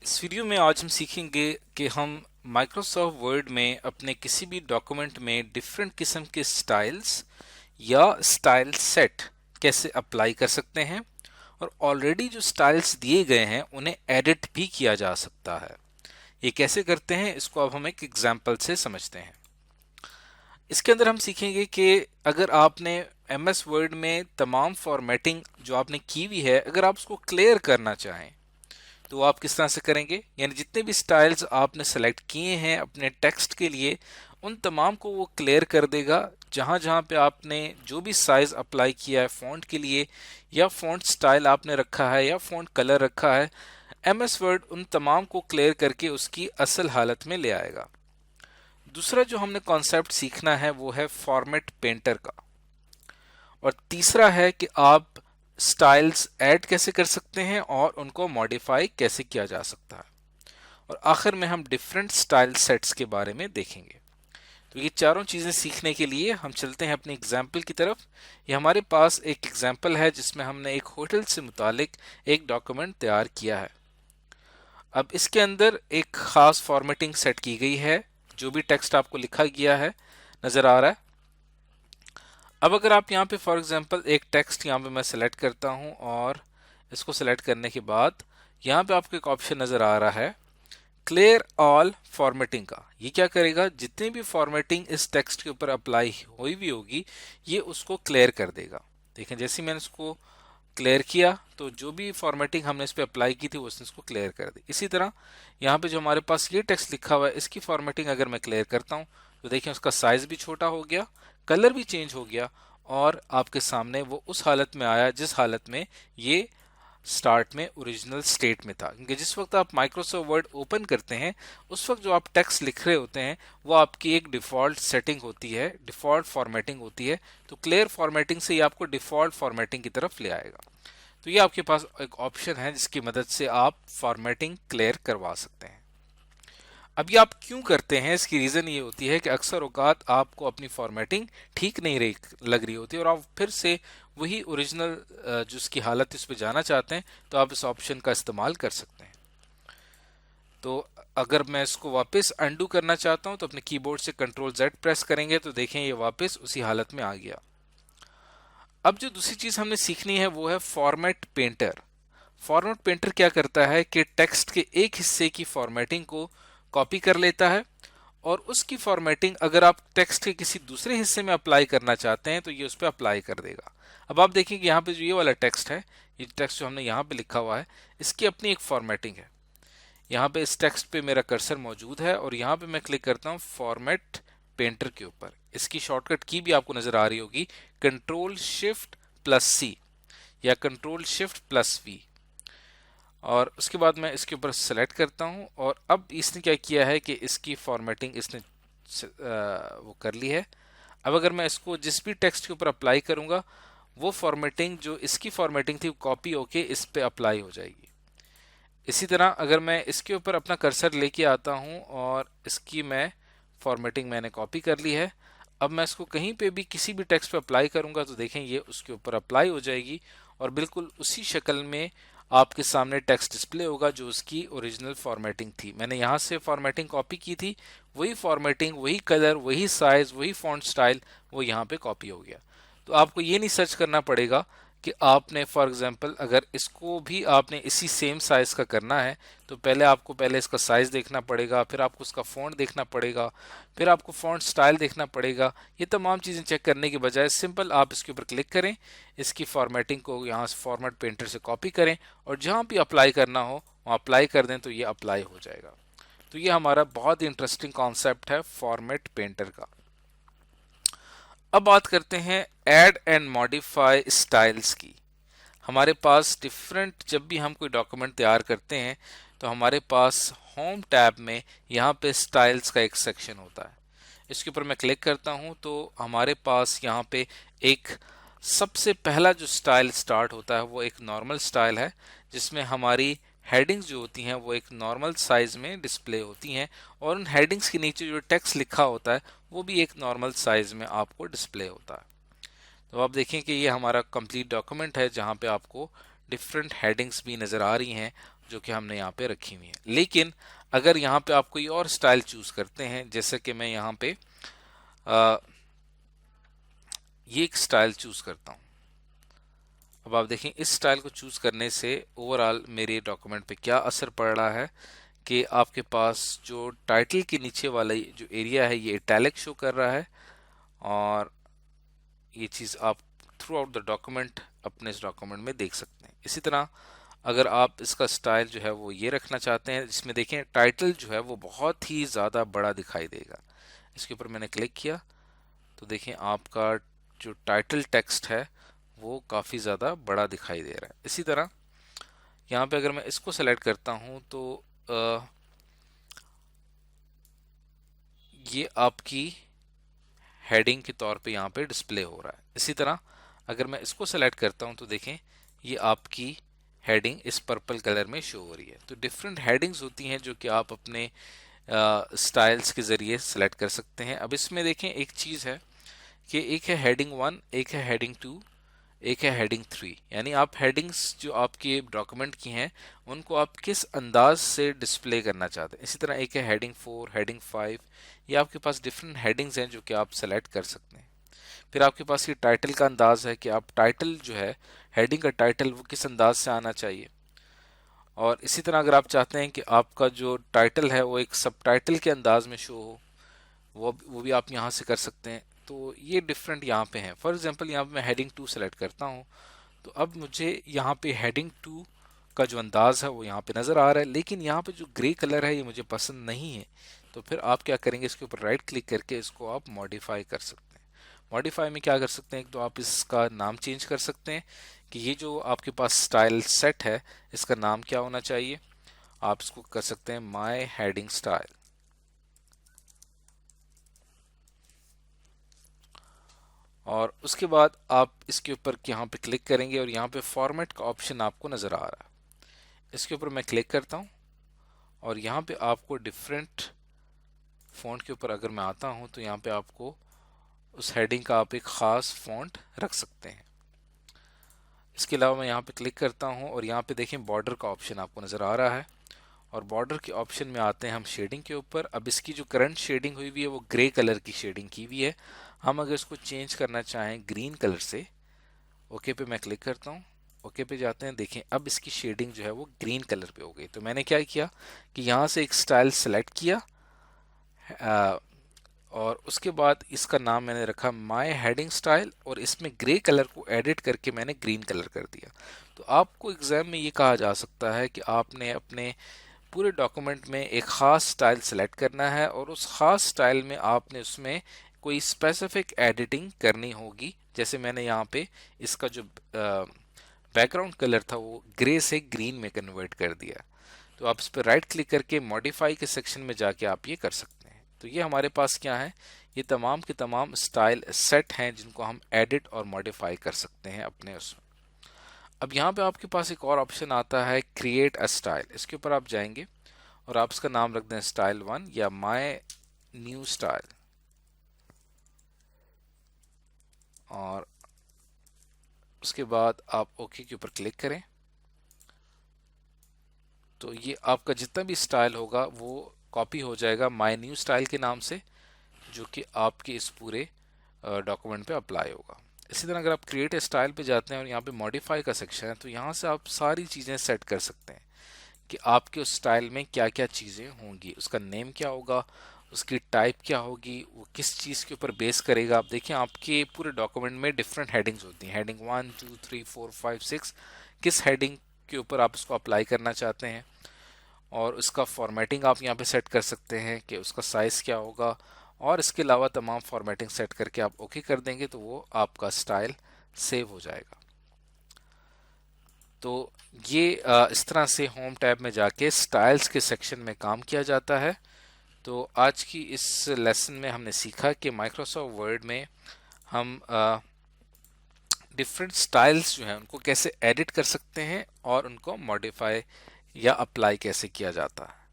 इस वीडियो में आज हम सीखेंगे कि हम माइक्रोसॉफ्ट वर्ड में अपने किसी भी डॉक्यूमेंट में डिफरेंट किस्म के स्टाइल्स या स्टाइल सेट कैसे अप्लाई कर सकते हैं और ऑलरेडी जो स्टाइल्स दिए गए हैं उन्हें एडिट भी किया जा सकता है। ये कैसे करते हैं इसको अब हम एक एग्जाम्पल से समझते हैं। इसके अंदर हम सीखेंगे कि अगर आपने एमएस वर्ड में तमाम फॉर्मेटिंग जो आपने की हुई है अगर आप उसको क्लियर करना चाहें तो आप किस तरह से करेंगे, यानी जितने भी स्टाइल्स आपने सेलेक्ट किए हैं अपने टेक्स्ट के लिए उन तमाम को वो क्लियर कर देगा। जहां जहां पे आपने जो भी साइज अप्लाई किया है फॉन्ट के लिए या फॉन्ट स्टाइल आपने रखा है या फॉन्ट कलर रखा है, एमएस वर्ड उन तमाम को क्लियर करके उसकी असल हालत में ले आएगा। दूसरा जो हमने कॉन्सेप्ट सीखना है वो है फॉर्मेट पेंटर का, और तीसरा है कि आप स्टाइल्स ऐड कैसे कर सकते हैं और उनको मॉडिफाई कैसे किया जा सकता है, और आखिर में हम डिफरेंट स्टाइल सेट्स के बारे में देखेंगे। तो ये चारों चीजें सीखने के लिए हम चलते हैं अपने एग्जाम्पल की तरफ। ये हमारे पास एक एग्जाम्पल है जिसमें हमने एक होटल से मुतालिक एक डॉक्यूमेंट तैयार किया है। अब इसके अंदर एक खास फॉर्मेटिंग सेट की गई है, जो भी टेक्स्ट आपको लिखा गया है नजर आ रहा है। अब अगर आप यहाँ पे फॉर एग्जांपल एक टेक्स्ट यहाँ पे मैं सेलेक्ट करता हूँ और इसको सेलेक्ट करने के बाद यहाँ पे आपको एक ऑप्शन नजर आ रहा है क्लियर ऑल फॉर्मेटिंग का। ये क्या करेगा, जितनी भी फॉर्मेटिंग इस टेक्स्ट के ऊपर अप्लाई हुई भी होगी ये उसको क्लियर कर देगा। देखें जैसे मैंने इसको क्लियर किया तो जो भी फॉर्मेटिंग हमने इस पे अप्लाई की थी उसने इसको क्लियर कर दी। इसी तरह यहाँ पे जो हमारे पास ये टेक्स्ट लिखा हुआ है इसकी फॉर्मेटिंग अगर मैं क्लियर करता हूँ तो देखिए उसका साइज भी छोटा हो गया, कलर भी चेंज हो गया और आपके सामने वो उस हालत में आया जिस हालत में ये स्टार्ट में ओरिजिनल स्टेट में था। क्योंकि जिस वक्त आप माइक्रोसॉफ्ट वर्ड ओपन करते हैं उस वक्त जो आप टेक्स्ट लिख रहे होते हैं वो आपकी एक डिफॉल्ट सेटिंग होती है, डिफॉल्ट फॉर्मेटिंग होती है। तो क्लियर फॉर्मेटिंग से ये आपको डिफॉल्ट फॉर्मेटिंग की तरफ ले आएगा। तो ये आपके पास एक ऑप्शन है जिसकी मदद से आप फॉर्मेटिंग क्लियर करवा सकते हैं। अब ये आप क्यों करते हैं, इसकी रीज़न ये होती है कि अक्सर औकात आपको अपनी फॉर्मेटिंग ठीक नहीं रही लग रही होती है और आप फिर से वही ओरिजिनल जो उसकी हालत इस पर जाना चाहते हैं तो आप इस ऑप्शन का इस्तेमाल कर सकते हैं। तो अगर मैं इसको वापस अंडू करना चाहता हूं तो अपने कीबोर्ड से कंट्रोल जेड प्रेस करेंगे तो देखें ये वापस उसी हालत में आ गया। अब जो दूसरी चीज हमने सीखनी है वो है फॉर्मेट पेंटर। फॉर्मेट पेंटर क्या करता है कि टेक्स्ट के एक हिस्से की फॉर्मेटिंग को कॉपी कर लेता है और उसकी फॉर्मेटिंग अगर आप टेक्स्ट के किसी दूसरे हिस्से में अप्लाई करना चाहते हैं तो ये उस पर अप्लाई कर देगा। अब आप देखेंगे यहाँ पे जो ये वाला टेक्स्ट है, ये टेक्स्ट जो हमने यहाँ पे लिखा हुआ है इसकी अपनी एक फॉर्मेटिंग है। यहाँ पे इस टेक्स्ट पे मेरा कर्सर मौजूद है और यहाँ पे मैं क्लिक करता हूँ फॉर्मेट पेंटर के ऊपर। इसकी शॉर्टकट की भी आपको नजर आ रही होगी, कंट्रोल शिफ्ट प्लस सी या कंट्रोल शिफ्ट प्लस वी। और उसके बाद मैं इसके ऊपर सेलेक्ट करता हूं और अब इसने क्या किया है कि इसकी फॉर्मेटिंग इसने वो कर ली है। अब अगर मैं इसको जिस भी टेक्स्ट के ऊपर अप्लाई करूंगा वो फॉर्मेटिंग जो इसकी फॉर्मेटिंग थी कॉपी होके इस पे अप्लाई हो जाएगी। इसी तरह अगर मैं इसके ऊपर अपना कर्सर लेके आता हूं और इसकी मैं फॉर्मेटिंग मैंने कॉपी कर ली है, अब मैं इसको कहीं पे भी किसी भी टेक्स्ट पे अप्लाई करूंगा तो देखें ये उसके ऊपर अप्लाई हो जाएगी और बिल्कुल उसी शक्ल में आपके सामने टेक्स्ट डिस्प्ले होगा जो उसकी ओरिजिनल फॉर्मेटिंग थी। मैंने यहाँ से फॉर्मेटिंग कॉपी की थी, वही फॉर्मेटिंग, वही कलर, वही साइज, वही फॉन्ट स्टाइल वो यहाँ पे कॉपी हो गया। तो आपको ये नहीं सर्च करना पड़ेगा कि आपने फॉर एग्जांपल अगर इसको भी आपने इसी सेम साइज का करना है तो पहले इसका साइज देखना पड़ेगा, फिर आपको उसका फॉन्ट देखना पड़ेगा, फिर आपको फॉन्ट स्टाइल देखना पड़ेगा। ये तमाम चीज़ें चेक करने के बजाय सिंपल आप इसके ऊपर क्लिक करें, इसकी फॉर्मेटिंग को यहाँ से फॉर्मेट पेंटर से कॉपी करें और जहाँ भी अप्लाई करना हो वहाँ अप्लाई कर दें तो ये अप्लाई हो जाएगा। तो ये हमारा बहुत ही इंटरेस्टिंग कॉन्सेप्ट है फॉर्मेट पेंटर का। अब बात करते हैं ऐड एंड मॉडिफाई स्टाइल्स की। हमारे पास डिफरेंट, जब भी हम कोई डॉक्यूमेंट तैयार करते हैं तो हमारे पास होम टैब में यहाँ पे स्टाइल्स का एक सेक्शन होता है। इसके ऊपर मैं क्लिक करता हूँ तो हमारे पास यहाँ पे एक सबसे पहला जो स्टाइल स्टार्ट होता है वो एक नॉर्मल स्टाइल है जिसमें हमारी हेडिंग्स जो होती हैं वो एक नॉर्मल साइज में डिस्प्ले होती हैं और उन हेडिंग्स के नीचे जो टेक्स्ट लिखा होता है वो भी एक नॉर्मल साइज में आपको डिस्प्ले होता है। तो आप देखें कि ये हमारा कंप्लीट डॉक्यूमेंट है जहाँ पे आपको डिफरेंट हेडिंग्स भी नज़र आ रही हैं जो कि हमने यहाँ पे रखी हुई है। लेकिन अगर यहाँ पे आप कोई और स्टाइल चूज करते हैं, जैसे कि मैं यहाँ पे ये एक स्टाइल चूज करता हूँ। अब आप देखें इस स्टाइल को चूज करने से ओवरऑल मेरे डॉक्यूमेंट पे क्या असर पड़ रहा है कि आपके पास जो टाइटल के नीचे वाला जो एरिया है ये इटैलिक शो कर रहा है, और ये चीज़ आप थ्रू आउट द डॉक्यूमेंट अपने इस डॉक्यूमेंट में देख सकते हैं। इसी तरह अगर आप इसका स्टाइल जो है वो ये रखना चाहते हैं, जिसमें देखें टाइटल जो है वो बहुत ही ज़्यादा बड़ा दिखाई देगा, इसके ऊपर मैंने क्लिक किया तो देखें आपका जो टाइटल टेक्स्ट है वो काफ़ी ज़्यादा बड़ा दिखाई दे रहा है। इसी तरह यहाँ पे अगर मैं इसको सेलेक्ट करता हूँ तो ये आपकी हेडिंग के तौर पे यहाँ पे डिस्प्ले हो रहा है। इसी तरह अगर मैं इसको सेलेक्ट करता हूँ तो देखें ये आपकी हेडिंग इस पर्पल कलर में शो हो रही है। तो डिफरेंट हेडिंग्स होती हैं जो कि आप अपने स्टाइल्स के ज़रिए सेलेक्ट कर सकते हैं। अब इसमें देखें एक चीज़ है कि एक है हेडिंग 1, एक है हेडिंग 2, एक है हेडिंग 3, यानी आप हेडिंग्स जो आपके डॉक्यूमेंट की हैं उनको आप किस अंदाज से डिस्प्ले करना चाहते हैं। इसी तरह एक है हेडिंग 4, हेडिंग 5, ये आपके पास डिफरेंट हेडिंग्स हैं जो कि आप सेलेक्ट कर सकते हैं। फिर आपके पास ये टाइटल का अंदाज है कि आप टाइटल जो है हेडिंग का टाइटल वो किस अंदाज से आना चाहिए। और इसी तरह अगर आप चाहते हैं कि आपका जो टाइटल है वो एक सब टाइटल के अंदाज में शो हो, वो भी आप यहाँ से कर सकते हैं। तो ये डिफरेंट यहाँ पे हैं। फॉर एग्जांपल यहाँ पे मैं हेडिंग 2 सेलेक्ट करता हूँ तो अब मुझे यहाँ पे हेडिंग 2 का जो अंदाज है वो यहाँ पे नज़र आ रहा है, लेकिन यहाँ पे जो ग्रे कलर है ये मुझे पसंद नहीं है। तो फिर आप क्या करेंगे, इसके ऊपर राइट क्लिक करके इसको आप मॉडिफाई कर सकते हैं। मॉडिफाई में क्या कर सकते हैं, एक तो आप इसका नाम चेंज कर सकते हैं कि ये जो आपके पास स्टाइल सेट है इसका नाम क्या होना चाहिए। आप इसको कर सकते हैं माय हेडिंग स्टाइल, और उसके बाद आप इसके ऊपर यहाँ पे क्लिक करेंगे और यहाँ पे फॉर्मेट का ऑप्शन आपको नज़र आ रहा है। इसके ऊपर मैं क्लिक करता हूँ और यहाँ पे आपको डिफरेंट फ़ॉन्ट के ऊपर अगर मैं आता हूँ तो यहाँ पे आपको उस हेडिंग का आप एक ख़ास फ़ॉन्ट रख सकते हैं। इसके अलावा मैं यहाँ पे क्लिक करता हूँ और यहाँ पे देखें बॉर्डर का ऑप्शन आपको नज़र आ रहा है, और बॉर्डर के ऑप्शन में आते हैं हम शेडिंग के ऊपर। अब इसकी जो करंट शेडिंग हुई हुई है वो ग्रे कलर की शेडिंग की हुई है। हम अगर इसको चेंज करना चाहें ग्रीन कलर से, ओके पे मैं क्लिक करता हूँ, ओके पे जाते हैं, देखें अब इसकी शेडिंग जो है वो ग्रीन कलर पे हो गई। तो मैंने क्या किया कि यहाँ से एक स्टाइल सेलेक्ट किया और उसके बाद इसका नाम मैंने रखा माय हेडिंग स्टाइल, और इसमें ग्रे कलर को एडिट करके मैंने ग्रीन कलर कर दिया। तो आपको एग्जाम में ये कहा जा सकता है कि आपने अपने पूरे डॉक्यूमेंट में एक ख़ास स्टाइल सेलेक्ट करना है और उस ख़ास स्टाइल में आपने उसमें कोई स्पेसिफिक एडिटिंग करनी होगी। जैसे मैंने यहाँ पे इसका जो बैकग्राउंड कलर था वो ग्रे से ग्रीन में कन्वर्ट कर दिया। तो आप इस पर राइट क्लिक करके मॉडिफाई के सेक्शन में जाके आप ये कर सकते हैं। तो ये हमारे पास क्या है, ये तमाम के तमाम स्टाइल सेट हैं जिनको हम एडिट और मॉडिफाई कर सकते हैं अपने उसमें। अब यहाँ पे आपके पास एक और ऑप्शन आता है क्रिएट अ स्टाइल। इसके ऊपर आप जाएंगे और आप इसका नाम रख दें स्टाइल 1 या माय न्यू स्टाइल, और उसके बाद आप ओके के ऊपर क्लिक करें। तो ये आपका जितना भी स्टाइल होगा वो कॉपी हो जाएगा माय न्यू स्टाइल के नाम से, जो कि आपके इस पूरे डॉक्यूमेंट पे अप्लाई होगा। इसी तरह अगर आप क्रिएट ए स्टाइल पे जाते हैं और यहाँ पे मॉडिफाई का सेक्शन है तो यहाँ से आप सारी चीज़ें सेट कर सकते हैं कि आपके उस स्टाइल में क्या क्या चीज़ें होंगी, उसका नेम क्या होगा, उसकी टाइप क्या होगी, वो किस चीज़ के ऊपर बेस करेगा। आप देखिए आपके पूरे डॉक्यूमेंट में डिफरेंट हेडिंग्स होती हैं, हेडिंग 1 2 3 4 5 6, किस हेडिंग के ऊपर आप उसको अप्लाई करना चाहते हैं, और उसका फॉर्मेटिंग आप यहाँ पे सेट कर सकते हैं कि उसका साइज़ क्या होगा, और इसके अलावा तमाम फॉर्मेटिंग सेट करके आप ओके कर देंगे तो वो आपका स्टाइल सेव हो जाएगा। तो ये इस तरह से होम टैब में जाके स्टाइल्स के सेक्शन में काम किया जाता है। तो आज की इस लेसन में हमने सीखा कि माइक्रोसॉफ्ट वर्ड में हम डिफरेंट स्टाइल्स जो हैं उनको कैसे एडिट कर सकते हैं और उनको मॉडिफाई या अप्लाई कैसे किया जाता है।